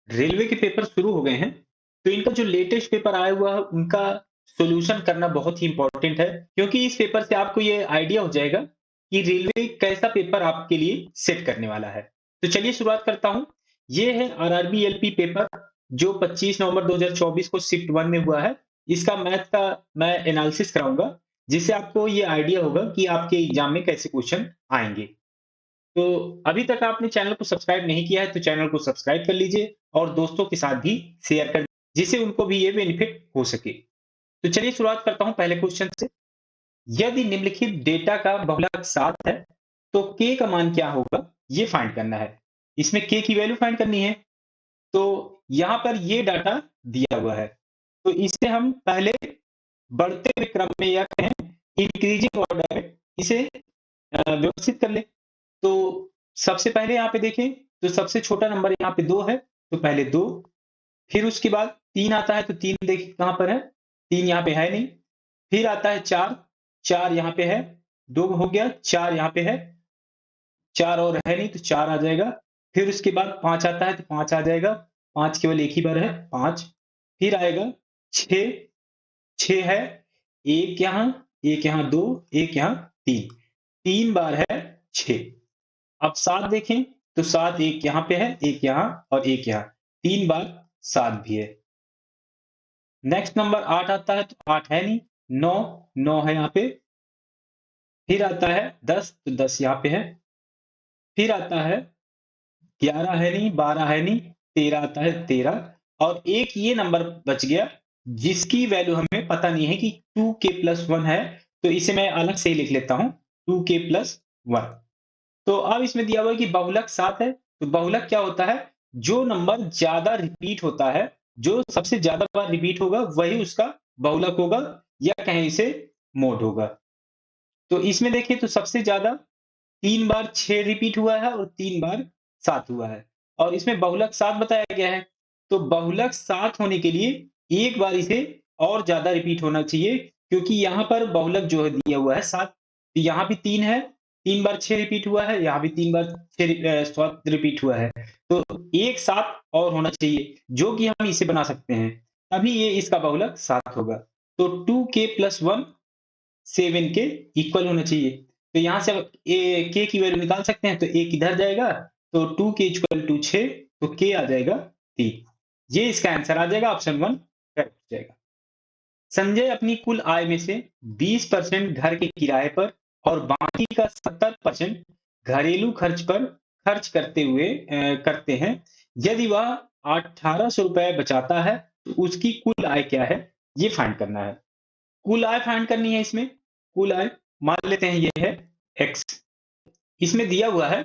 Railway के paper शुरू हो गए हैं, तो इनका जो लेटेस्ट पेपर आया हुआ है, उनका सॉल्यूशन करना बहुत ही इम्पोर्टेंट है, क्योंकि इस पेपर से आपको ये आइडिया हो जाएगा कि रेलवे कैसा पेपर आपके लिए सेट करने वाला है। तो चलिए शुरुआत करता हूँ। ये है आरआरबी एलपी पेपर, जो 25 नवंबर 2024 को शिफ्ट 1 में हुआ है। इसका मैथ का मैं एनालिसिस कराऊंगा, जिससे आपको ये आइडिया होगा कि आपके एग्जाम में कैसे क्वेश्चन आएंगे। तो अभी तक आपने चैनल को सब्सक्राइब नहीं किया है तो चैनल को सब्सक्राइब कर लीजिए और दोस्तों के साथ भी शेयर कर, जिससे उनको भी ये बेनिफिट हो सके। तो चलिए शुरुआत करता हूं पहले क्वेश्चन से। यदि निम्नलिखित डेटा का बहुलक 7 है, तो k का मान क्या होगा, ये फाइंड करना है। इसमें k की वैल्यू फाइंड करनी है। तो यहां पर ये डाटा दिया हुआ है, तो इसे हम पहले बढ़ते हुए क्रम में या कहें इंक्रीजिंग ऑर्डर में इसे व्यवस्थित कर ले। तो सबसे पहले यहाँ पे देखें, तो सबसे छोटा नंबर यहाँ पे 2 है, तो पहले 2, फिर उसके बाद 3 आता है, तो 3 देखिए कहाँ पर है, 3 यहाँ पे है नहीं। फिर आता है 4, 4 यहाँ पे है, 2 हो गया, 4 यहाँ पे है, 4 और है नहीं तो 4 आ जाएगा। फिर उसके बाद 5 आता है, तो 5 आ जाएगा, 5 केवल एक ही बार है, 5। फिर आएगा 6, 6 है, 1 यहाँ, 1 यहाँ 2, 1 यहाँ 3, 3 बार है 6। अब 7 देखें, तो 7 एक यहाँ पे है, एक यहाँ और एक यहाँ, 3 बार 7 भी है। नेक्स्ट नंबर 8 आता है, तो 8 है नहीं, 9, 9 है यहाँ पे। फिर आता है 10, तो 10 यहाँ पे है। फिर आता है 11 है नहीं, 12 है नहीं, 13 आता है, 13। और एक ये नंबर बच गया, जिसकी वैल्यू हमें पता नहीं है कि 2k+1 है, तो इसे मैं अलग से ही लिख लेता हूँ, 2k+1। तो अब इसमें दिया हुआ है कि बहुलक 7 है, तो बहुलक क्या होता है? जो नंबर ज़्यादा रिपीट होता है, जो सबसे ज़्यादा बार रिपीट होगा, वही उसका बहुलक होगा, या कहें इसे मोड होगा। तो इसमें देखिए, तो सबसे ज़्यादा 3 बार 6 रिपीट हुआ है और 3 बार 7 हुआ है, और इसमें बहुलक 7 बताया गया है। तो बहुलक 7 होने के लिए एक बार इसे और ज़्यादा रिपीट होना चाहिए, क्योंकि यहाँ पर बहुलक जो है दिया हुआ है 7, तो यहाँ भी 3 है, 3 बार 6 रिपीट हुआ है, यहाँ भी 3 बार 7 रिपीट हुआ है। तो एक 7 और होना चाहिए, जो कि हम इसे बना सकते हैं, तभी ये इसका बहुलक 7 होगा। तो 2k+1 7 के इक्वल होना चाहिए। तो यहाँ से अब के की वैल्यू निकाल सकते हैं, तो एक इधर जाएगा, तो 2k इक्वल टू 6, तो k आ जाएगा 3। ये इसका आंसर आ जाएगा, ऑप्शन 1 करेक्ट हो जाएगा। संजय अपनी कुल आय में से 20% घर के किराए पर और बाकी का 70% घरेलू खर्च पर खर्च करते हैं। यदि वह 1800 रुपए बचाता है, तो उसकी कुल आय क्या है, ये फाइंड करना है। कुल आय फाइंड करनी है इसमें। कुल आय मान लेते हैं ये है x। इसमें दिया हुआ है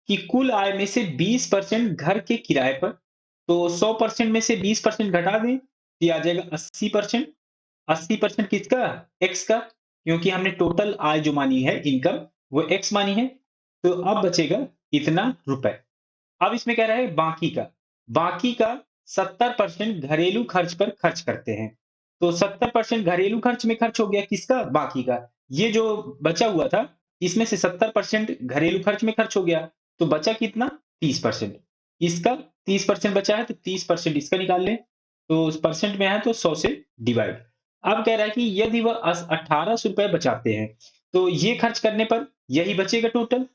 कि कुल आय में से 20% घर के किराए पर, तो 100% में से 20% घटा दें, तो ये आ जाएगा 80%। 80% किसका? x का, क्योंकि हमने टोटल आय जो मानी है, इनकम, वो x मानी है। तो अब बचेगा इतना रुपए। अब इसमें कह रहा है बाकी का 70% घरेलू खर्च पर खर्च करते हैं। तो 70% घरेलू खर्च में खर्च हो गया, किसका? बाकी का। ये जो बचा हुआ था, इसमें से 70% घरेलू खर्च में खर्च हो गया, तो बचा कितना? 30%। इसका 30% बचा है, तो 30% इसका निकाल लें। तो परसेंट में है तो 100 से डिवाइड। अब कह रहा है कि यदि वह 1800 रुपए बचाते हैं, तो ये खर्च करने पर यही बचेगा टोटल,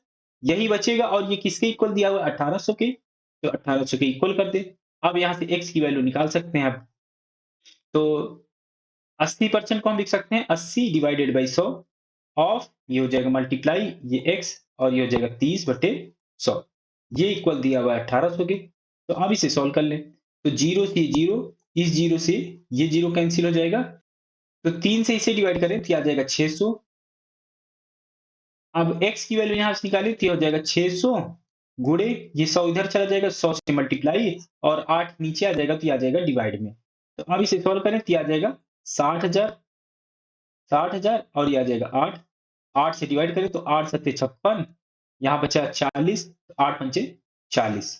यही बचेगा, और ये किसके इक्वल दिया हुआ है? 1800 के, तो 1800 के इक्वल कर दे। अब यहाँ से x की वैल्यू निकाल सकते हैं आप। तो 80% को हम लिख सकते हैं 80 डिवाइडेड बाई 100 ऑफ, ये हो जाएगा मल्टीप्लाई ये x, और ये हो जाएगा 30/100। ये इक्वल दिया हुआ है 1800 के। तो अब इसे सॉल्व कर लें। तो 0 से 0, इस 0 से ये 0 कैंसिल हो जाएगा, तो 3 से इसे डिवाइड करें तो ये आ जाएगा 600। अब x की वैल्यू यहाँ से निकाली, तो ये हो जाएगा 600 गुणे, ये 100 इधर चला जाएगा, 100 से मल्टीप्लाई, और 8 नीचे आ जाएगा, तो ये आ जाएगा डिवाइड में। तो अब इसे सॉल्व करें तो ये आ जाएगा 60,000, 60,000, और ये आ जाएगा 8। 8 से डिवाइड करें तो 8 सत्ते 56, यहाँ बचा 40, 8 पंचे 40।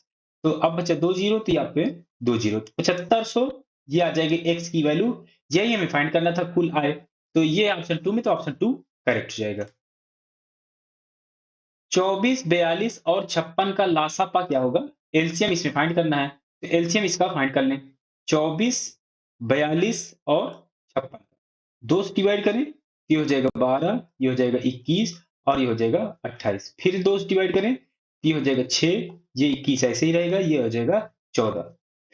तो अब बचा 2 जीरो, तो यहाँ पे 2 जीरो, 7500, ये आ जाएगी x की वैल्यू। यही हमें फाइंड करना था, कुल आय। तो ये ऑप्शन 2 में, तो ऑप्शन 2 करेक्ट हो जाएगा। 24, 42 और 56 का लासापा क्या होगा? एलसीएम इसमें फाइंड करना है। तो एलसीएम इसका फाइंड कर लें। 24, 42 और 56 2 से डिवाइड करें, ये हो जाएगा 12, ये हो जाएगा 21 और ये हो जाएगा 28। फिर 2 से डिवाइड करें, ये हो जाएगा 6, ये 21 ऐसे ही रहेगा, ये हो जाएगा 14।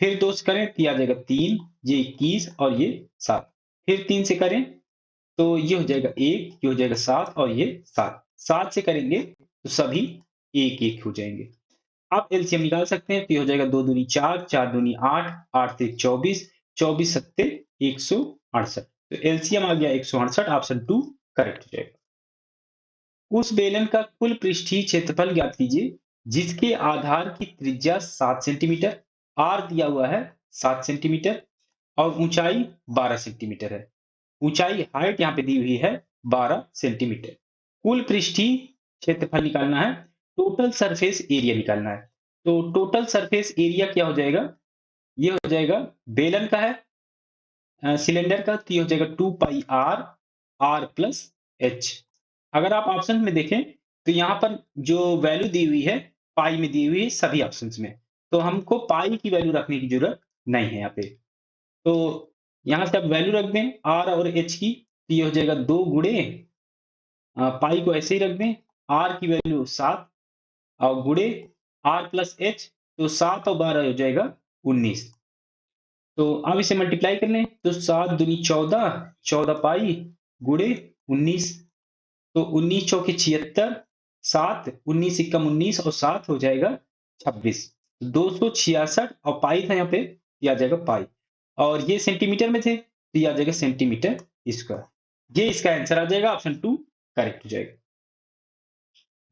फिर 2 से करें तो ये आ जाएगा 3, ये 21 और ये 7। फिर 3 से करें तो ये हो जाएगा 1, ये हो जाएगा 7 और ये 7। 7 से करेंगे तो सभी 1-1 हो जाएंगे। आप एलसीएम निकाल सकते हैं, तो ये हो जाएगा 2 दूनी 4, 4 दूनी 8, 8 से 24, 24 सत्ते 168। तो एलसीएम आ गया 168, ऑप्शन 2 करेक्ट हो जाएगा। उस बेलन का कुल पृष्ठीय क्षेत्रफल ज्ञात कीजिए जिसके आधार की त्रिज्या 7 सेंटीमीटर, आर दिया हुआ है 7 सेंटीमीटर और ऊंचाई 12 सेंटीमीटर है। ऊंचाई हाइट यहाँ पे दी हुई है 12 सेंटीमीटर। कुल पृष्ठीय क्षेत्रफल निकालना है, टोटल सरफेस एरिया निकालना है। तो टोटल सरफेस एरिया क्या हो जाएगा, ये हो जाएगा बेलन का है सिलेंडर का, तो ये हो जाएगा 2 पाई आर, आर प्लस एच। अगर आप ऑप्शन में देखें तो यहाँ पर जो वैल्यू दी हुई है पाई में दी हुई है सभी ऑप्शंस में, तो हमको पाई की वैल्यू रखने की जरूरत नहीं है यहाँ पे। तो यहाँ से आप वैल्यू रख दें आर और एच की, तो ये हो जाएगा 2 गुणे पाई को ऐसे ही रख दें, आर की वैल्यू 7 और गुणे आर प्लस एच, तो 7 और 12 हो जाएगा 19। तो अब इसे मल्टीप्लाई कर लें तो 7 दूनी 14, 14 पाई गुणे 19, तो 19 चौके 76, 7 19 एकम 19 और 7 हो जाएगा 26। 266 और पाई था यहाँ पे, ये आ जाएगा पाई और ये सेंटीमीटर में थे तो ये आ जाएगा सेंटीमीटर स्क्वायर। ये इसका आंसर आ जाएगा, ऑप्शन 2 करेक्ट हो जाएगा।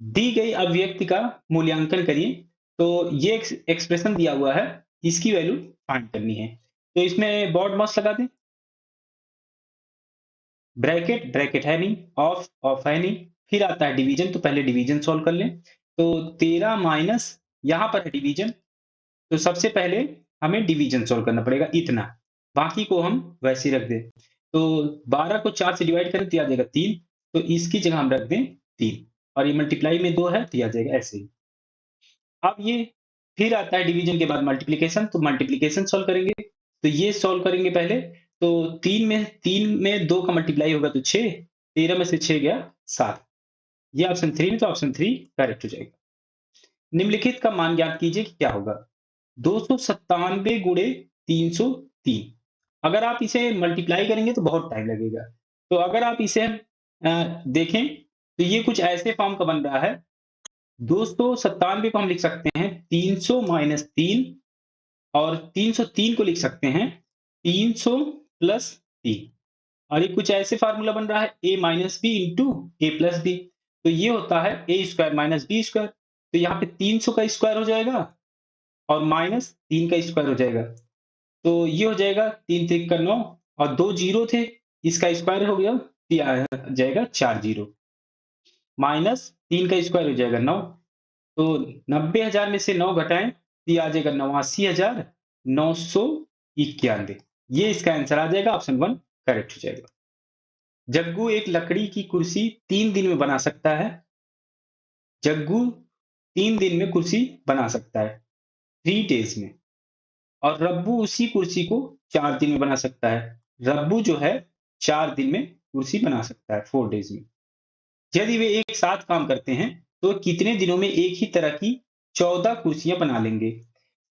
दी गई अभिव्यक्ति का मूल्यांकन करिए। तो ये एक्सप्रेशन दिया हुआ है, इसकी वैल्यू फाइंड करनी है। तो इसमें बॉड मॉस लगा दें, ब्रैकेट ब्रैकेट है नहीं, ऑफ ऑफ है नहीं, फिर आता है डिवीजन, तो पहले डिवीजन सॉल्व कर लें। तो 13 माइनस यहाँ पर है डिवीजन, तो सबसे पहले हमें डिवीजन सॉल्व करना पड़ेगा इतना, बाकी को हम वैसे ही रख दें। तो 12 को 4 से डिवाइड करें तो ये आ जाएगा 3, तो इसकी जगह हम रख दें 3 और ये मल्टीप्लाई में 2 है तो ये आ जाएगा ऐसे ही। अब ये फिर आता है डिवीजन के बाद मल्टीप्लिकेशन, तो मल्टीप्लिकेशन सॉल्व करेंगे, तो ये सॉल्व करेंगे पहले। तो 3 में 2 का मल्टीप्लाई होगा तो 6, 13 में से 6 गया 7, ये ऑप्शन 3 में, तो ऑप्शन 3 करेक्ट हो जाएगा। निम्नलिखित का मान ज्ञात कीजिए कि क्या होगा। 297 गुणे 303। अगर आप इसे मल्टीप्लाई करेंगे तो बहुत टाइम लगेगा, तो अगर आप इसे देखें तो ये कुछ ऐसे फॉर्म का बन रहा है। 297 को हम लिख सकते हैं 300 माइनस 3 और 303 को लिख सकते हैं 300 प्लस 3, और ये कुछ ऐसे फार्मूला बन रहा है a minus B into A plus B, तो ये होता है A square minus B square. तो यहाँ पे 300 का स्क्वायर हो जाएगा और माइनस 3 का स्क्वायर हो जाएगा, तो ये हो जाएगा 3 3 का 9 और 2 जीरो थे, इसका स्क्वायर हो गया, तो ये आ जाएगा 4 जीरो, माइनस 3 का स्क्वायर हो जाएगा 9, तो 90,000 में से 9 घटाएं तो ये आ जाएगा 89,991। ये इसका आंसर आ जाएगा, ऑप्शन 1 करेक्ट हो जाएगा। जग्गू एक लकड़ी की कुर्सी 3 दिन में बना सकता है। जग्गू 3 दिन में कुर्सी बना सकता है, 3 डेज में, और रब्बू उसी कुर्सी को 4 दिन में बना सकता है। रब्बू जो है 4 दिन में कुर्सी बना सकता है, 4 डेज में। यदि वे एक साथ काम करते हैं तो कितने दिनों में एक ही तरह की 14 कुर्सियां बना लेंगे।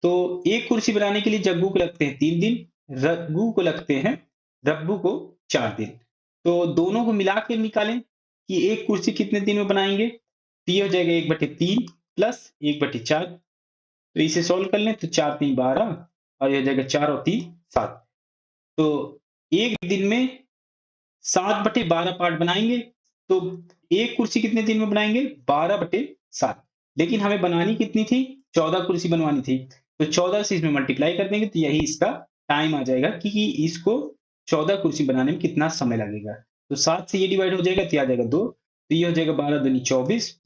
तो एक कुर्सी बनाने के लिए जग्गू को लगते हैं 3 दिन, रग्गू को लगते हैं रब्बू को 4 दिन। तो दोनों को मिला के निकालें कि एक कुर्सी कितने दिन में बनाएंगे, तो ये हो जाएगा 1/3 प्लस 1/4। तो इसे सोल्व कर लें तो 4 3 12 और ये हो जाएगा 4 और 3 7। तो एक दिन में 7/12 पार्ट बनाएंगे, तो एक कुर्सी कितने दिन में बनाएंगे, 12/7। लेकिन हमें बनानी कितनी थी, 14 कुर्सी बनवानी थी, तो 14 से इसमें मल्टीप्लाई कर देंगे तो यही इसका टाइम आ जाएगा कि इसको 14 कुर्सी बनाने में कितना समय लगेगा। तो 7 से ये डिवाइड हो जाएगा तो ये आ जाएगा 2, तो ये हो जाएगा 12 दूनी 24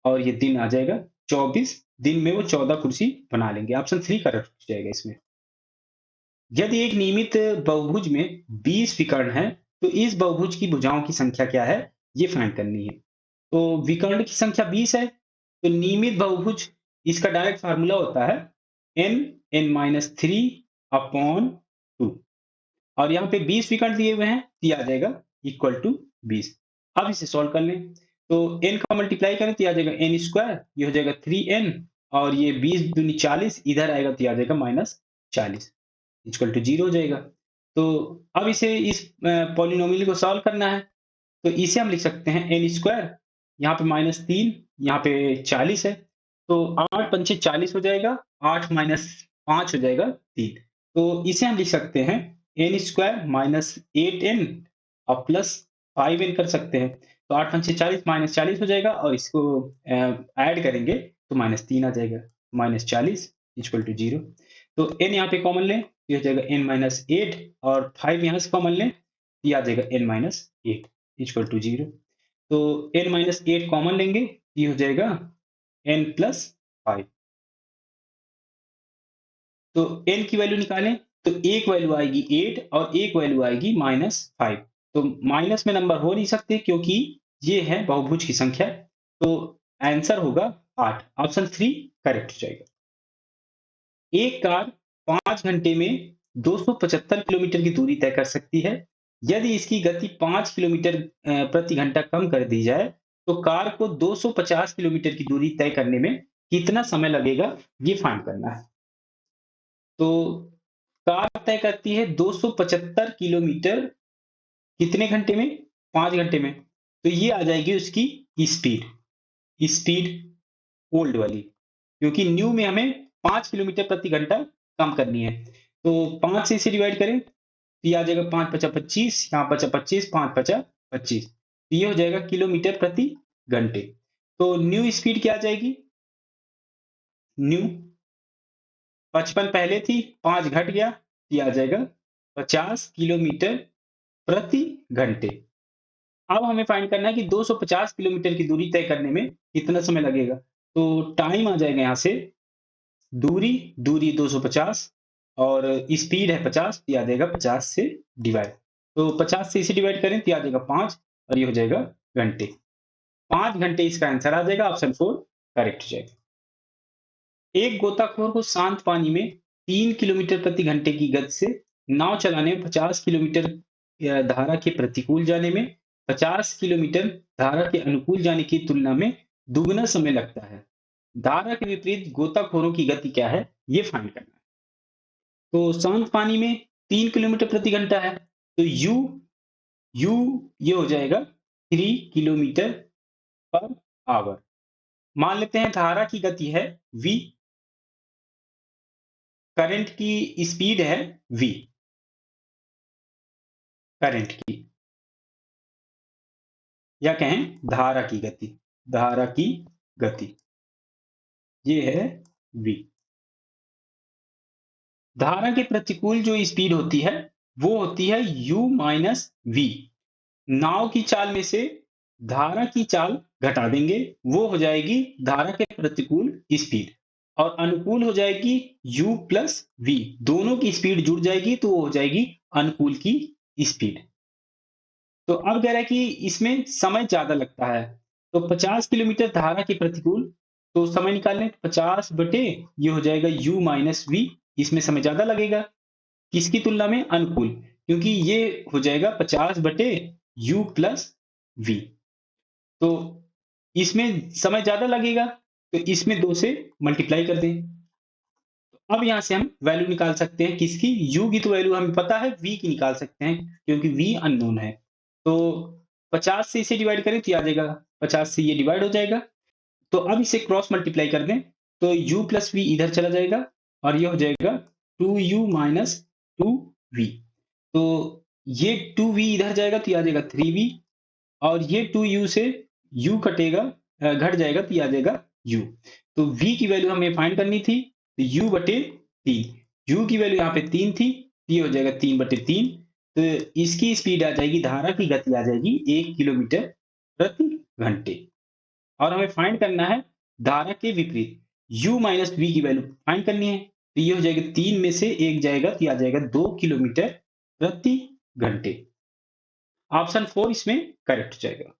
और ये दिन आ जाएगा 24 दिन में वो 14 कुर्सी बना लेंगे। ऑप्शन 3 करेक्ट हो जाएगा इसमें। यदि एक नियमित बहुभुज में 20 विकर्ण है तो इस बहुभुज की भुजाओं की संख्या क्या है, ये फाइंड करनी है। तो विकर्ण की संख्या 20 है, तो नियमित बहुभुज इसका डायरेक्ट फार्मूला होता है n n-3/2 और यहाँ पे 20 विकर्ण दिए हुए हैं, तो ये आ जाएगा इक्वल टू 20। अब इसे सॉल्व कर लें, तो n का मल्टीप्लाई करें तो ये आ जाएगा n स्क्वायर, ये हो जाएगा 3n और ये 20 दूनी 40, इधर आएगा तो ये आ जाएगा -40 इक्वल टू 0 हो जाएगा। तो अब इसे इस पॉलिनोमियल को सॉल्व करना है, तो इसे हम लिख सकते हैं n स्क्वायर, यहाँ पे -3, यहाँ पे 40 है, तो 8 पंचे 40 हो जाएगा, 8 माइनस 5 हो जाएगा 3। तो इसे हम लिख सकते हैं n स्क्वायर माइनस 8n और प्लस 5n कर सकते हैं। तो 8 पंचे 40 -40 हो जाएगा और इसको ऐड करेंगे तो -3 आ जाएगा, -40 इक्वल टू 0। तो n यहाँ पे कॉमन लें, ये हो जाएगा n-8 और 5 यहाँ से कॉमन लें, ये आ जाएगा n-8 इक्वल टू 0। तो n-8 कॉमन लेंगे, ये हो जाएगा n प्लस 5। तो n की वैल्यू निकालें, तो एक वैल्यू आएगी 8 और एक वैल्यू आएगी -5। तो माइनस में नंबर हो नहीं सकते क्योंकि ये है बहुभुज की संख्या, तो आंसर होगा 8, ऑप्शन 3 करेक्ट हो जाएगा। एक कार 5 घंटे में 275 किलोमीटर की दूरी तय कर सकती है। यदि इसकी गति 5 किलोमीटर प्रति घंटा कम कर दी जाए, तो कार को 250 किलोमीटर की दूरी तय करने में कितना समय लगेगा, ये फाइंड करना है। तो कार तय करती है 275 किलोमीटर कितने घंटे में? 5 घंटे में। तो ये आ जाएगी उसकी स्पीड, स्पीड ओल्ड वाली, क्योंकि न्यू में हमें 5 किलोमीटर प्रति घंटा कम करनी है। तो 5 से इसे डिवाइड करें, तो ये आ जाएगा 5 पचा 25, यहाँ बचा 25, 5 पचा 25। तो ये हो जाएगा किलोमीटर प्रति घंटे। तो न्यू स्पीड क्या आ जाएगी? न्यू 55 पहले थी, 5 घट गया, ये आ जाएगा 50 किलोमीटर प्रति घंटे। अब हमें फाइंड करना है कि 250 किलोमीटर की दूरी तय करने में कितना समय लगेगा। तो टाइम आ जाएगा यहाँ से, दूरी, दूरी 250 और स्पीड है 50, ये आ जाएगा 50 से डिवाइड। तो 50 से इसे डिवाइड करें तो ये आ जाएगा 5 और ये हो जाएगा घंटे। 5 घंटे इसका आंसर आ जाएगा, ऑप्शन 4 करेक्ट हो जाएगा। एक गोताखोर को शांत पानी में 3 किलोमीटर प्रति घंटे की गति से नाव चलाने में 50 किलोमीटर धारा के प्रतिकूल जाने में 50 किलोमीटर धारा के अनुकूल जाने की तुलना में दुगना समय लगता है। धारा के विपरीत गोताखोरों की गति क्या है, ये फाइंड करना है। तो शांत पानी में 3 किलोमीटर प्रति घंटा है, तो यू ये हो जाएगा 3 किलोमीटर पर आवर। मान लेते हैं धारा की गति है v, करंट की स्पीड है v, करंट की, या कहें धारा की गति, धारा की गति ये है v। धारा के प्रतिकूल जो स्पीड होती है वो होती है u माइनस v। नाव की चाल में से धारा की चाल घटा देंगे, वो हो जाएगी धारा के प्रतिकूल स्पीड, और अनुकूल हो जाएगी u प्लस v। दोनों की स्पीड जुड़ जाएगी तो वो हो जाएगी अनुकूल की स्पीड। तो अब कह रहा है कि इसमें समय ज्यादा लगता है, तो 50 किलोमीटर धारा के प्रतिकूल, तो समय निकालने 50 बटे ये हो जाएगा u माइनस वी, इसमें समय ज्यादा लगेगा, किसकी तुलना में? अनुकूल, क्योंकि ये हो जाएगा 50 बटे u प्लस वी। तो इसमें समय ज्यादा लगेगा, तो इसमें 2 से मल्टीप्लाई कर दें। अब यहां से हम वैल्यू निकाल सकते हैं किसकी? u की तो वैल्यू हमें पता है, v की निकाल सकते हैं क्योंकि v अननोन है। तो 50 से इसे डिवाइड करें तो ये आ जाएगा, 50 से ये डिवाइड हो जाएगा। तो अब इसे क्रॉस मल्टीप्लाई कर दें, तो u प्लस वी इधर चला जाएगा और ये हो जाएगा 2u माइनस 2v। तो ये 2v इधर जाएगा तो ये आ जाएगा 3v, और ये 2u से u कटेगा, घट जाएगा तो ये आ जाएगा u। तो v की वैल्यू हमें फाइंड करनी थी, तो u बटे 3, u की वैल्यू यहाँ पे 3 थी, ये हो जाएगा 3 बटे 3। तो इसकी स्पीड आ जाएगी, धारा की गति आ जाएगी 1 किलोमीटर प्रति घंटे। और हमें फाइंड करना है धारा के विपरीत, u माइनस वी की वैल्यू फाइंड करनी है, तो ये हो जाएगा 3 में से 1 जाएगा तो ये आ जाएगा 2 किलोमीटर प्रति घंटे। ऑप्शन 4 इसमें करेक्ट हो जाएगा।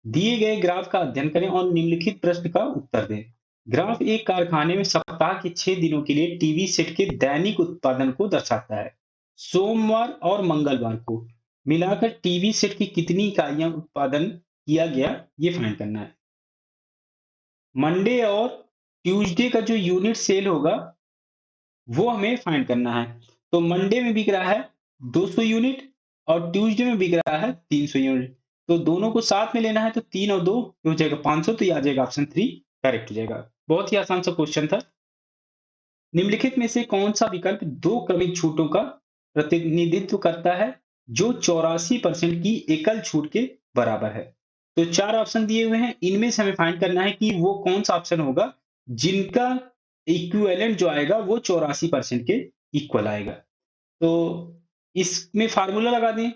दिए गए ग्राफ का अध्ययन करें और निम्नलिखित प्रश्न का उत्तर दें। ग्राफ एक कारखाने में सप्ताह के 6 दिनों के लिए टीवी सेट के दैनिक उत्पादन को दर्शाता है। सोमवार और मंगलवार को मिलाकर टीवी सेट की कितनी इकाइयां उत्पादन किया गया, ये फाइंड करना है। मंडे और ट्यूसडे का जो यूनिट सेल होगा वो हमें फाइंड करना है। तो मंडे में बिक रहा है 200 यूनिट और ट्यूसडे में बिक रहा है 300 यूनिट। तो दोनों को साथ में लेना है, तो 3 और 2 हो जाएगा 500, तो ये आ जाएगा ऑप्शन 3 करेक्ट हो जाएगा। बहुत ही आसान सा क्वेश्चन था। निम्नलिखित में से कौन सा विकल्प दो क्रमिक छूटों का प्रतिनिधित्व करता है जो 84% की एकल छूट के बराबर है? तो 4 ऑप्शन दिए हुए हैं, इनमें से हमें फाइंड करना है कि वो कौन सा ऑप्शन होगा जिनका इक्विवेलेंट जो आएगा वो 84% के इक्वल आएगा। तो इसमें फार्मूला लगा दें।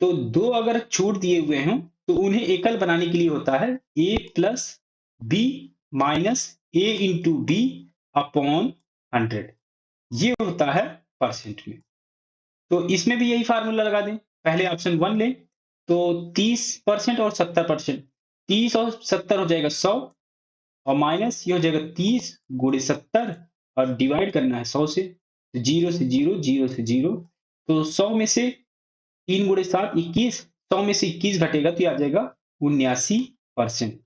तो दो अगर छूट दिए हुए हों तो उन्हें एकल बनाने के लिए होता है a plus B minus A into B upon 100, ये होता है परसेंट में। तो इसमें भी यही फार्मूला लगा दें। पहले ऑप्शन 1 लें, तो 30% और 70%, 30 और 70 हो जाएगा 100 और माइनस ये हो जाएगा 30 गुणे 70 और डिवाइड करना है 100 से। तो 0 से 0, 0 से 0, तो 100 में से 3 गुणे 7 21, 100 में से 21 घटेगा तो ये आ जाएगा 79%।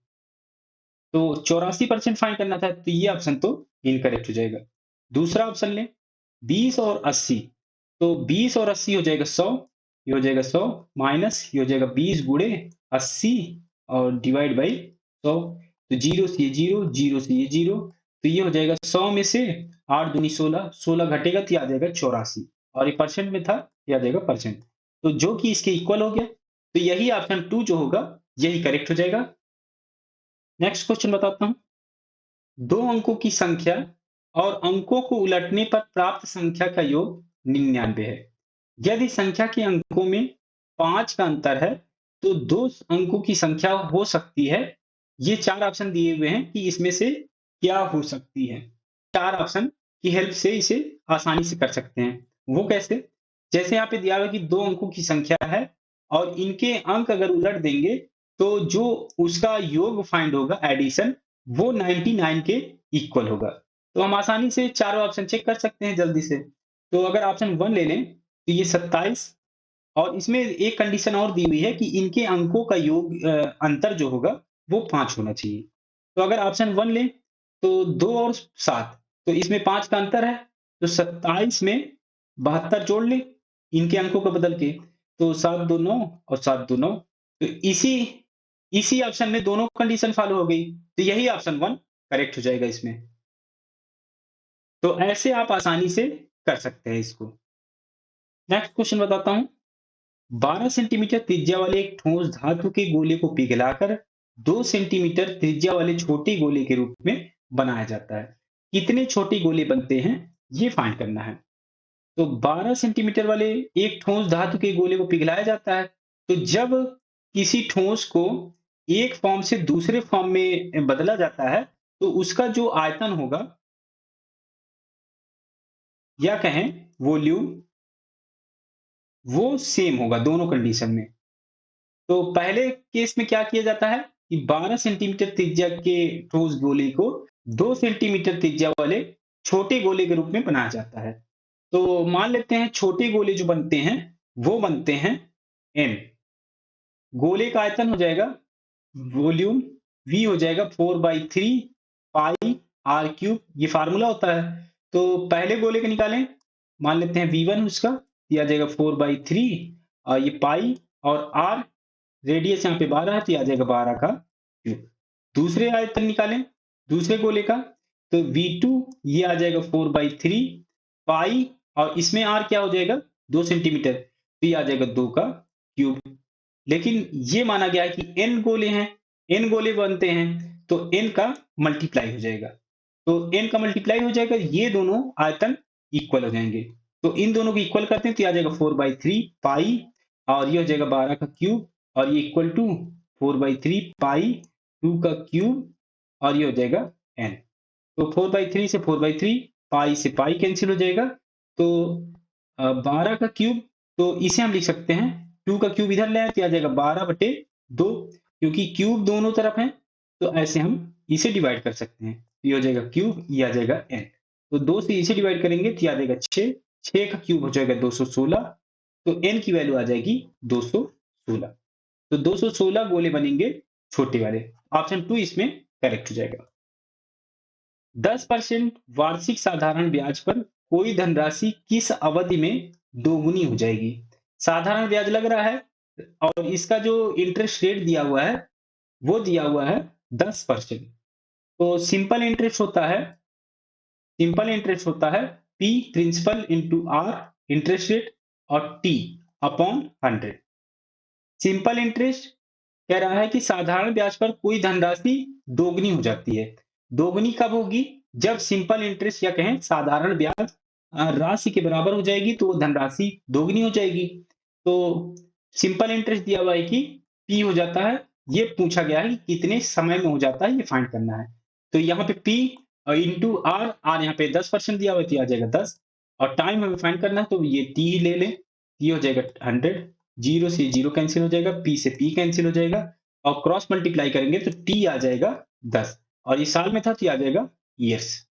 तो 84% फाइंड करना था, तो ये ऑप्शन तो इनकरेक्ट हो जाएगा। दूसरा ऑप्शन लें, 20 और 80, तो 20 और 80 हो जाएगा 100, ये हो जाएगा 100 माइनस ये हो जाएगा 20 गुणे 80 और डिवाइड बाई 100। तो 0 से ये 0, 0 से ये 0, तो ये हो जाएगा 100 में से 8 दूनी 16, 16 घटेगा तो ये आ जाएगा 84 और ये परसेंट में था, ये आ जाएगा परसेंट। तो जो कि इसके इक्वल हो गया, तो यही ऑप्शन 2 जो होगा यही करेक्ट हो जाएगा। नेक्स्ट क्वेश्चन बताता हूं। दो अंकों की संख्या और अंकों को उलटने पर प्राप्त संख्या का योग 99 है। यदि संख्या के अंकों में 5 का अंतर है तो दो अंकों की संख्या हो सकती है। ये 4 ऑप्शन दिए हुए हैं कि इसमें से क्या हो सकती है। 4 ऑप्शन की हेल्प से इसे आसानी से कर सकते हैं। वो कैसे? जैसे यहाँ पे दिया हुआ है कि दो अंकों की संख्या है और इनके अंक अगर उलट देंगे तो जो उसका योग फाइंड होगा एडिशन, वो 99 के इक्वल होगा। तो हम आसानी से चारों ऑप्शन चेक कर सकते हैं जल्दी से। तो अगर ऑप्शन 1 ले लें तो ये 27 और इसमें एक कंडीशन और दी हुई है कि इनके अंकों का योग अंतर जो होगा वो 5 होना चाहिए। तो अगर ऑप्शन 1 लें तो 2 और 7, तो इसमें 5 का अंतर है, तो 27 में 72 जोड़ लें इनके अंकों को बदल के, तो 7 2 9 और 7 2 9। तो इसी इसी ऑप्शन में दोनों कंडीशन फॉलो हो गई, तो यही ऑप्शन 1 करेक्ट हो जाएगा इसमें। तो ऐसे आप आसानी से कर सकते हैं इसको। नेक्स्ट क्वेश्चन बताता हूं। 12 सेंटीमीटर त्रिज्या वाले एक ठोस धातु के गोले को पिघलाकर 2 सेंटीमीटर त्रिज्या वाले छोटे गोले के रूप में बनाया जाता है। कितने छोटे गोले बनते हैं, ये फाइंड करना है। तो 12 सेंटीमीटर वाले एक ठोस धातु के गोले को पिघलाया जाता है। तो जब किसी ठोस को एक फॉर्म से दूसरे फॉर्म में बदला जाता है तो उसका जो आयतन होगा या कहें वॉल्यूम, वो सेम होगा दोनों कंडीशन में। तो पहले केस में क्या किया जाता है कि 12 सेंटीमीटर त्रिज्या के ठोस गोले को 2 सेंटीमीटर त्रिज्या वाले छोटे गोले के रूप में बनाया जाता है। तो मान लेते हैं छोटे गोले जो बनते हैं वो बनते हैं n। गोले का आयतन हो जाएगा वॉल्यूम, v हो जाएगा 4/3 पाई r क्यूब, ये फार्मूला होता है। तो पहले गोले का निकालें, मान लेते हैं v1 उसका, ये आ जाएगा 4/3 और ये पाई और r रेडियस यहाँ पे 12 है तो ये आ जाएगा 12 का क्यूब। दूसरे आयतन निकालें दूसरे गोले का, तो v2 ये आ जाएगा 4/3 पाई और इसमें r क्या हो जाएगा 2 सेंटीमीटर, तो ये आ जाएगा 2 का क्यूब। लेकिन ये माना गया है कि n गोले हैं, n गोले बनते हैं तो n का मल्टीप्लाई हो जाएगा। तो n का मल्टीप्लाई हो जाएगा, ये दोनों आयतन इक्वल हो जाएंगे। तो इन दोनों को इक्वल करते हैं तो ये आ जाएगा 4/3 पाई और ये हो जाएगा 12 का क्यूब और ये इक्वल टू 4/3 पाई 2 का क्यूब और ये हो जाएगा n। तो 4/3 से 4/3, पाई से पाई कैंसिल हो जाएगा। तो 12 का क्यूब, तो इसे हम लिख सकते हैं 2 का क्यूब इधर ले आए तो आ जाएगा 12/2, क्योंकि क्यूब दोनों तरफ है तो ऐसे हम इसे डिवाइड कर सकते हैं। ये हो जाएगा क्यूब, ये आ जाएगा n। तो 2 से इसे डिवाइड करेंगे तो ये आ जाएगा 6, 6 का क्यूब हो जाएगा 216, तो n की वैल्यू आ जाएगी 216। तो 216 गोले बनेंगे छोटे वाले। ऑप्शन 2 इसमें करेक्ट हो जाएगा। 10% वार्षिक साधारण ब्याज पर कोई धनराशि किस अवधि में दोगुनी हो जाएगी? साधारण ब्याज लग रहा है और इसका जो इंटरेस्ट रेट दिया हुआ है वो दिया हुआ है 10%। तो सिंपल इंटरेस्ट होता है P principal into R interest rate और T अपॉन 100। सिंपल इंटरेस्ट कह रहा है कि साधारण ब्याज पर कोई धनराशि दोगुनी हो जाती है। दोगुनी कब होगी? जब सिंपल इंटरेस्ट या कहें साधारण ब्याज राशि के बराबर हो जाएगी तो वो धनराशि दोगुनी हो जाएगी। तो सिंपल इंटरेस्ट दिया हुआ है कि P हो जाता है, ये पूछा गया है कि कितने समय में हो जाता है, ये फाइंड करना है। तो यहाँ पे P इंटू आर, आर यहाँ पे 10% दिया हुआ है तो ये आ जाएगा 10, और टाइम हमें फाइंड करना है तो ये T ही ले लें, ये हो जाएगा 100, 0 से 0 कैंसिल हो जाएगा, P से P कैंसिल हो जाएगा और क्रॉस मल्टीप्लाई करेंगे तो T आ जाएगा 10, और ये साल में था तो ये आ जाएगा ईयर्स।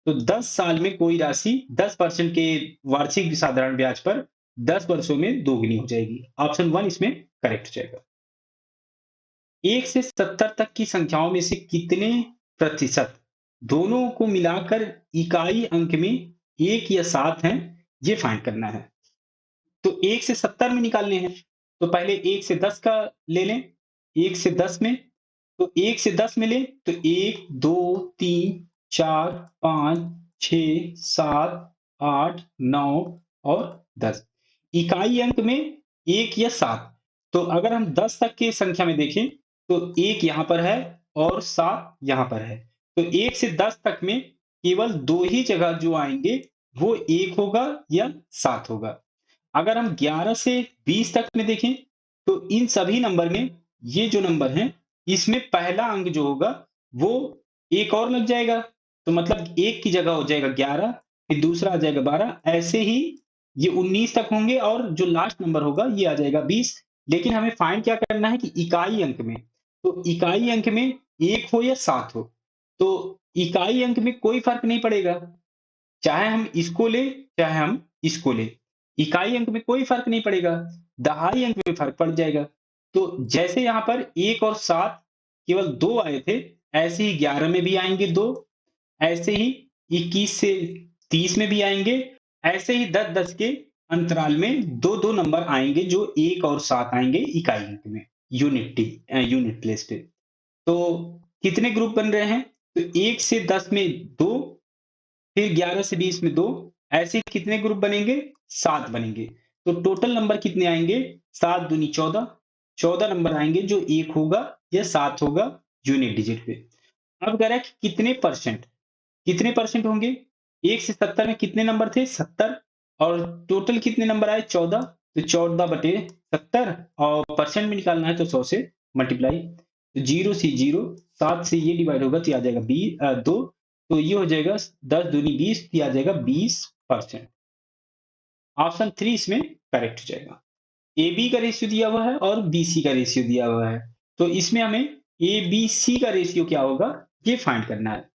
तो 10 साल में कोई राशि 10% के वार्षिक साधारण ब्याज पर 10 वर्षों में दोगुनी हो जाएगी। ऑप्शन 1 इसमें करेक्ट हो जाएगा। 1 से 70 तक की संख्याओं में से कितने प्रतिशत दोनों को मिलाकर इकाई अंक में 1 या 7 हैं, ये फाइंड करना है। तो 1 से 70 में निकालने हैं, तो पहले 1 से 10 का ले लें। 1 से 10 में, तो 1 से 10 में लें तो 1, 2, 3, 4, 5, 6, 7, 8, 9 और 10। इकाई अंक में 1 या 7। तो अगर हम 10 तक की संख्या में देखें तो 1 यहाँ पर है और 7 यहाँ पर है। तो 1 से 10 तक में केवल 2 ही जगह जो आएंगे वो 1 होगा या 7 होगा। अगर हम 11 से 20 तक में देखें तो इन सभी नंबर में ये जो नंबर हैं इसमें पहला अंक जो होगा वो एक और लग जाएगा, तो मतलब 1 की जगह हो जाएगा 11, फिर दूसरा आ जाएगा 12, ऐसे ही ये 19 तक होंगे और जो लास्ट नंबर होगा ये आ जाएगा 20। लेकिन हमें फाइंड क्या करना है कि इकाई अंक में, तो इकाई अंक में 1 हो या 7 हो, तो इकाई अंक में कोई फर्क नहीं पड़ेगा, चाहे हम इसको ले चाहे हम इसको ले, इकाई अंक में कोई फर्क नहीं पड़ेगा, दहाई अंक में फर्क पड़ जाएगा। तो जैसे यहाँ पर 1 और 7 केवल 2 आए थे, ऐसे ही 11 में भी आएंगे 2, ऐसे ही 21 से 30 में भी आएंगे, ऐसे ही 10-10 के अंतराल में 2-2 नंबर आएंगे जो 1 और 7 आएंगे इकाई अंक में, यूनिट प्लेस पे। तो कितने ग्रुप बन रहे हैं? तो 1 से 10 में 2, फिर 11 से 20 में 2, ऐसे कितने ग्रुप बनेंगे? 7 बनेंगे। तो टोटल नंबर कितने आएंगे? 7 दूनी 14, 14 नंबर आएंगे जो 1 होगा या 7 होगा यूनिट डिजिट पे। अब कह रहा है कि कितने परसेंट होंगे? 1 से 70 में कितने नंबर थे? 70, और टोटल कितने नंबर आए? 14, तो 14/70, और परसेंट में निकालना है तो 100 से मल्टीप्लाई, तो 0 से 0, 7 से ये डिवाइड होगा तो ये आ जाएगा 2, तो ये हो जाएगा 10 दूनी 20, ये आ जाएगा 20%। ऑप्शन 3 इसमें करेक्ट हो जाएगा। ए बी का रेशियो दिया हुआ है और बी सी का रेशियो दिया हुआ है, तो इसमें हमें ए बी सी का रेशियो क्या होगा ये फाइंड करना है।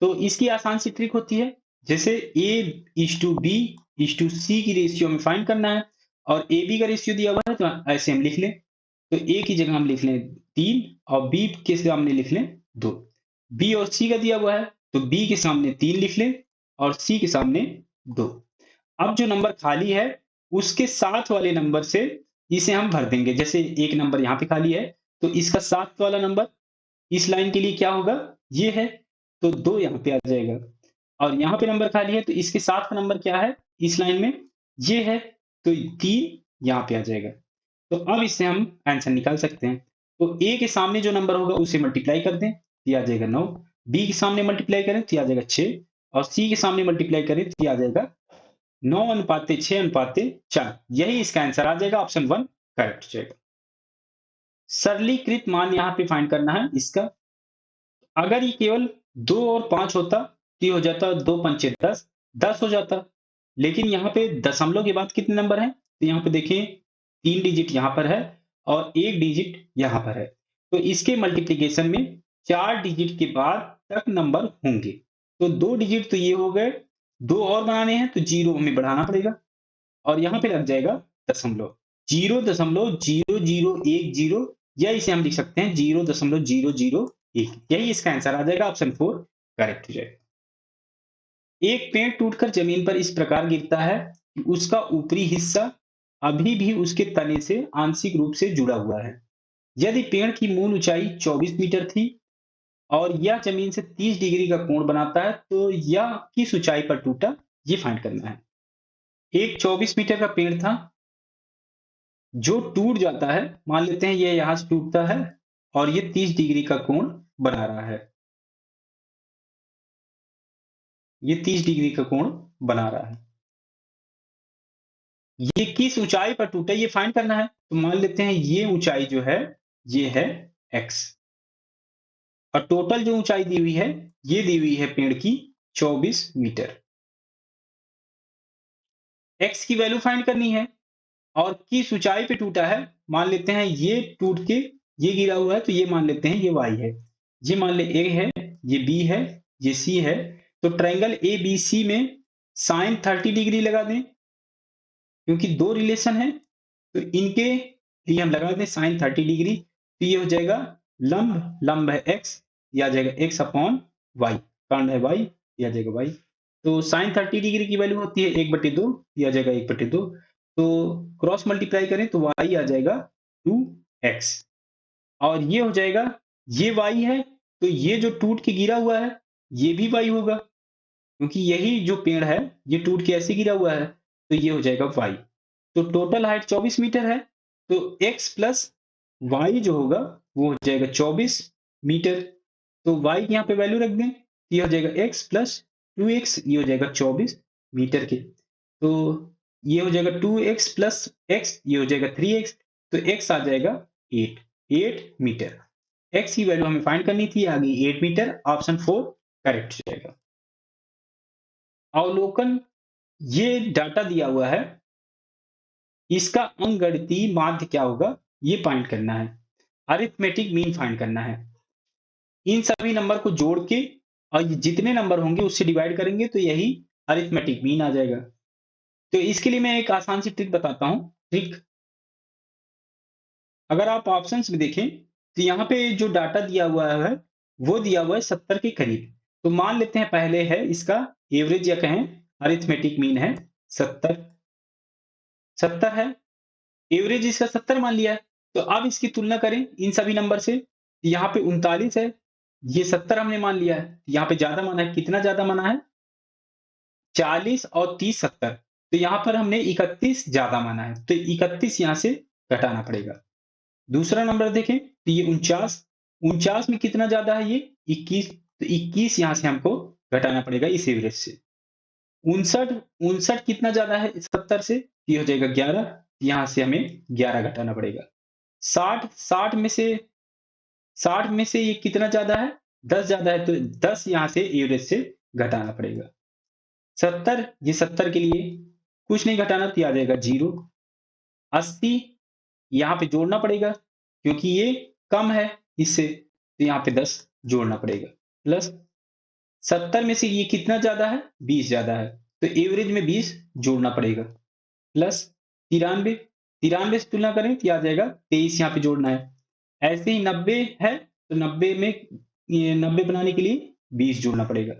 तो इसकी आसान सी ट्रिक होती है, जैसे A/B/C की रेशियो हमें फाइंड करना है और ए बी का रेशियो दिया हुआ है तो ऐसे हम लिख लें, तो ए की जगह हम लिख लें 3 और बी के सामने लिख लें 2। बी और सी का दिया हुआ है तो बी के सामने 3 लिख लें और सी के सामने 2। अब जो नंबर खाली है उसके साथ वाले नंबर से इसे हम भर देंगे, जैसे एक नंबर यहाँ पे खाली है तो इसका साथ वाला नंबर इस लाइन के लिए क्या होगा? ये है, तो 2 यहाँ पे आ जाएगा, और यहाँ पे नंबर खाली है तो इसके साथ का नंबर क्या है इस लाइन में? ये है, तो 3 यहाँ पे आ जाएगा। तो अब इससे हम आंसर निकाल सकते हैं। तो ए के सामने जो नंबर होगा उसे मल्टीप्लाई कर दें, ये आ जाएगा 9, बी के सामने मल्टीप्लाई करें तो ये आ जाएगा 6, और सी के सामने मल्टीप्लाई करें तो ये आ जाएगा 9:6:4। यही इसका आंसर आ जाएगा, ऑप्शन 1 करेक्ट हो जाएगा। सरलीकृत मान यहाँ पे फाइंड करना है इसका। अगर ये केवल 2 और 5 होता तो ये हो जाता 2 पंचे 10, 10 हो जाता। लेकिन यहाँ पे दशमलव के बाद कितने नंबर हैं? तो यहाँ पे देखें 3 डिजिट यहाँ पर है और 1 डिजिट यहाँ पर है। तो इसके मल्टीप्लिकेशन में 4 डिजिट के बाद तक नंबर होंगे। तो 2 डिजिट तो ये हो गए, 2 और बनाने हैं तो 0 हमें बढ़ाना पड़ेगा और यहाँ पे लग जाएगा दशमलव। 0.0010 या इसे हम लिख सकते हैं 0.001। यही इसका आंसर आ जाएगा, ऑप्शन 4 करेक्ट हो जाएगा। एक पेड़ टूटकर जमीन पर इस प्रकार गिरता है कि उसका ऊपरी हिस्सा अभी भी उसके तने से आंशिक रूप से जुड़ा हुआ है। यदि पेड़ की मूल ऊंचाई 24 मीटर थी और यह जमीन से 30 डिग्री का कोण बनाता है, तो यह किस ऊंचाई पर टूटा, ये फाइंड करना है। एक 24 मीटर का पेड़ था जो टूट जाता है, मान लेते हैं ये यहां से टूटता है और ये 30 डिग्री का कोण बना रहा है। ये 30 डिग्री का कोण बना रहा है। ये किस ऊंचाई पर टूटा ये फाइंड करना है। तो मान लेते हैं ये ऊंचाई जो है ये है x और टोटल जो ऊंचाई दी हुई है ये दी हुई है पेड़ की 24 मीटर। x की वैल्यू फाइंड करनी है और किस ऊंचाई पे टूटा है। मान लेते हैं ये टूट के ये गिरा हुआ है तो ये मान लेते हैं ये y है, ये मान ले a है, ये b है, ये c है। तो ट्रायंगल ABC में साइन 30 डिग्री लगा दें क्योंकि दो रिलेशन है तो इनके लिए हम लगा दें साइन 30 डिग्री। तो ये हो जाएगा लंब, लंब है x, ये आ जाएगा x अपॉन वाई, कर्ण है y, ये आ जाएगा y। तो साइन 30 डिग्री की वैल्यू होती है 1/2, ये आ जाएगा 1/2। तो क्रॉस मल्टीप्लाई करें तो y आ जाएगा 2x और ये हो जाएगा, ये y है तो ये जो टूट के गिरा हुआ है ये भी y होगा क्योंकि यही जो पेड़ है ये टूट के ऐसे गिरा हुआ है तो ये हो जाएगा y। तो टोटल हाइट 24 मीटर है तो x प्लस y जो होगा वो हो जाएगा 24 मीटर। तो y की यहाँ पे वैल्यू रख दें, ये हो जाएगा x प्लस 2x, ये हो जाएगा 24 मीटर के। तो ये हो जाएगा 2x प्लस x, ये हो जाएगा 3x। तो x आ जाएगा 8 मीटर। x की वैल्यू हमें फाइंड करनी थी, आ गई 8 मीटर, ऑप्शन 4 करेक्ट हो जाएगा। अवलोकन, ये डाटा दिया हुआ है, इसका अंकगणितीय माध्य क्या होगा ये फाइंड करना है, अरिथमेटिक मीन फाइंड करना है। इन सभी नंबर को जोड़ के और ये जितने नंबर होंगे उससे डिवाइड करेंगे तो यही अरिथमेटिक मीन आ जाएगा। तो इसके लिए मैं एक आसान सी ट्रिक बताता हूं। ट्रिक, अगर आप ऑप्शंस में देखें तो यहाँ पे जो डाटा दिया हुआ है वो दिया हुआ है 70 के करीब। तो मान लेते हैं पहले है इसका एवरेज या कहें अरिथमेटिक मीन है 70, 70 है, एवरेज इसका 70 मान लिया है। तो अब इसकी तुलना करें इन सभी नंबर से, यहाँ पे 39 है, ये 70 हमने मान लिया है, यहाँ पे ज्यादा माना है, कितना ज्यादा माना है 40 और 30 70। तो यहाँ पर हमने 31 ज्यादा माना है तो 31 यहाँ से घटाना पड़ेगा। दूसरा नंबर देखें तो ये 49, 49 में कितना ज्यादा है ये 21, तो 21 यहाँ से हमको घटाना पड़ेगा इस एवरेज से। 59, 59 कितना ज्यादा है 70 से, ये हो जाएगा 11, यहाँ से हमें 11 घटाना पड़ेगा। 60, 60 में से ये कितना ज्यादा है 10 ज्यादा है तो 10 यहाँ से एवरेज से घटाना पड़ेगा। 70, ये 70 के लिए कुछ नहीं घटाना तो ये आ जाएगा 0। 80 यहाँ पे जोड़ना पड़ेगा क्योंकि ये कम है इससे तो यहाँ पे 10 जोड़ना पड़ेगा। प्लस 70 में से ये कितना ज्यादा है 20 ज्यादा है तो एवरेज में 20 जोड़ना पड़ेगा। प्लस 93, 93 से तुलना करें तो ये आ जाएगा 23 यहाँ पे जोड़ना है। ऐसे ही 90 है तो 90 में ये 90 बनाने के लिए 20 जोड़ना पड़ेगा।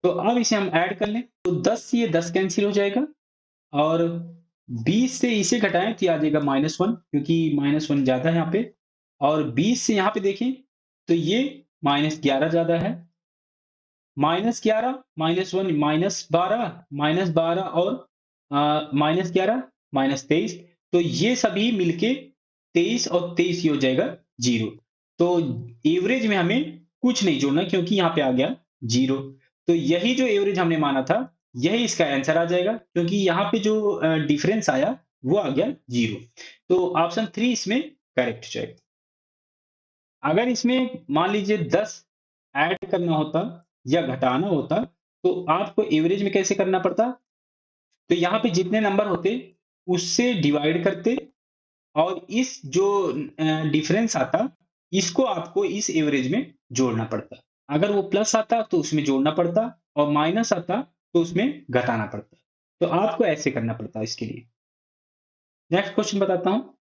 तो अब इसे हम ऐड कर लें तो 10 से ये 10 कैंसिल हो जाएगा और 20 से इसे घटाएं तो ये आ जाएगा -1 क्योंकि -1 ज्यादा है यहाँ पे। और 20 से यहाँ पे देखें तो ये -11 ज्यादा है, -11 -1 -12 और -11 -23। तो ये सभी मिलके 23 और 23 ये हो जाएगा 0। तो एवरेज में हमें कुछ नहीं जोड़ना क्योंकि यहाँ पे आ गया 0। तो यही जो एवरेज हमने माना था यही इसका आंसर आ जाएगा क्योंकि यहाँ पे जो डिफरेंस आया वो आ गया 0। तो ऑप्शन 3 इसमें करेक्ट हो जाएगा। अगर इसमें मान लीजिए 10 ऐड करना होता या घटाना होता तो आपको एवरेज में कैसे करना पड़ता। तो यहाँ पे जितने नंबर होते उससे डिवाइड करते और इस जो डिफरेंस आता इसको आपको इस एवरेज में जोड़ना पड़ता। अगर वो प्लस आता तो उसमें जोड़ना पड़ता, और माइनस आता तो उसमें घटाना पड़ता। तो आपको ऐसे करना पड़ता है इसके लिए। नेक्स्ट क्वेश्चन बताता हूँ।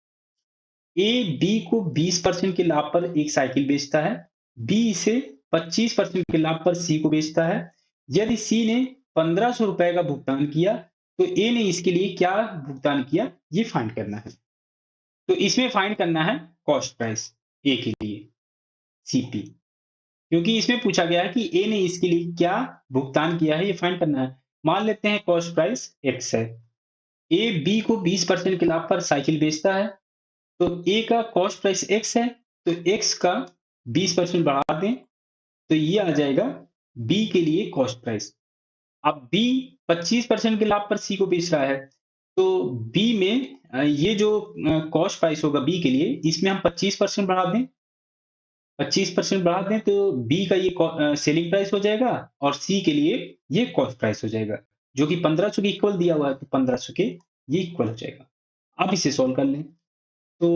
ए बी को 20% के लाभ पर एक साइकिल बेचता है। बी इसे 25% के लाभ पर सी को बेचता है। यदि सी ने 1500 रुपए का भुगतान किया तो ए ने इसके लिए क्या भुगतान किया, ये फाइंड करना है। तो इसमें फाइंड करना है कॉस्ट प्राइस ए के लिए, सीपी। क्योंकि इसमें पूछा गया है कि ए ने इसके लिए क्या भुगतान किया है, ये फाइंड करना है। मान लेते हैं कॉस्ट प्राइस एक्स है। ए बी को 20% के लाभ पर साइकिल बेचता है। तो ए का कॉस्ट प्राइस एक्स है, तो एक्स का 20% बढ़ा दें तो ये आ जाएगा बी के लिए कॉस्ट प्राइस। अब बी 25% के लाभ पर सी को बेच रहा है, तो बी में ये जो कॉस्ट प्राइस होगा बी के लिए, इसमें हम 25% बढ़ा दें। 25% बढ़ा दें तो बी का ये सेलिंग प्राइस हो जाएगा, और सी के लिए ये कॉस्ट प्राइस हो जाएगा, जो कि 1500 के इक्वल दिया हुआ है, तो 1500 के ये इक्वल हो जाएगा। अब इसे सॉल्व कर लें। तो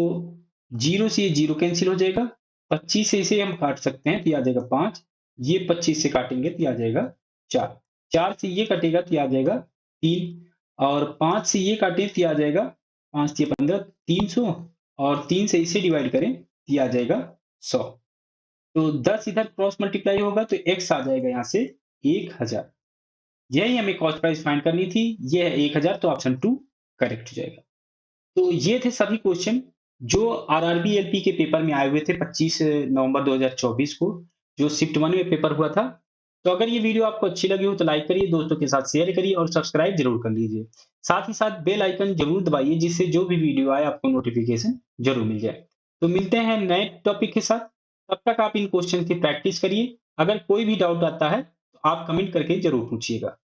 0 से ये 0 कैंसिल हो जाएगा। 25 से इसे हम काट सकते हैं तो ये आ जाएगा 5। ये 25 से काटेंगे तो ये आ जाएगा 4। 4 से ये कटेगा तो ये आ जाएगा 3, और 5 से ये काटें तो ये आ जाएगा 5 से 15, 300, और 3 से इसे डिवाइड करें तो ये आ जाएगा 100। तो 10 इधर क्रॉस मल्टीप्लाई होगा तो x आ जाएगा यहाँ से 1000। यही हमें कॉस्ट प्राइस फाइंड करनी थी। ये है 1000, तो ऑप्शन 2 करेक्ट हो जाएगा। तो ये थे सभी क्वेश्चन जो आरआरबी एलपी के पेपर में आए हुए थे 25 नवंबर 2024 को, जो शिफ्ट 1 में पेपर हुआ था। तो अगर ये वीडियो आपको अच्छी लगी हो तो लाइक करिए, दोस्तों के साथ शेयर करिए और सब्सक्राइब जरूर कर लीजिए। साथ ही साथ बेल आइकन जरूर दबाइए, जिससे जो भी वीडियो आए आपको नोटिफिकेशन जरूर मिल जाए। तो मिलते हैं नए टॉपिक के साथ। तब तक आप इन क्वेश्चन की प्रैक्टिस करिए। अगर कोई भी डाउट आता है तो आप कमेंट करके जरूर पूछिएगा।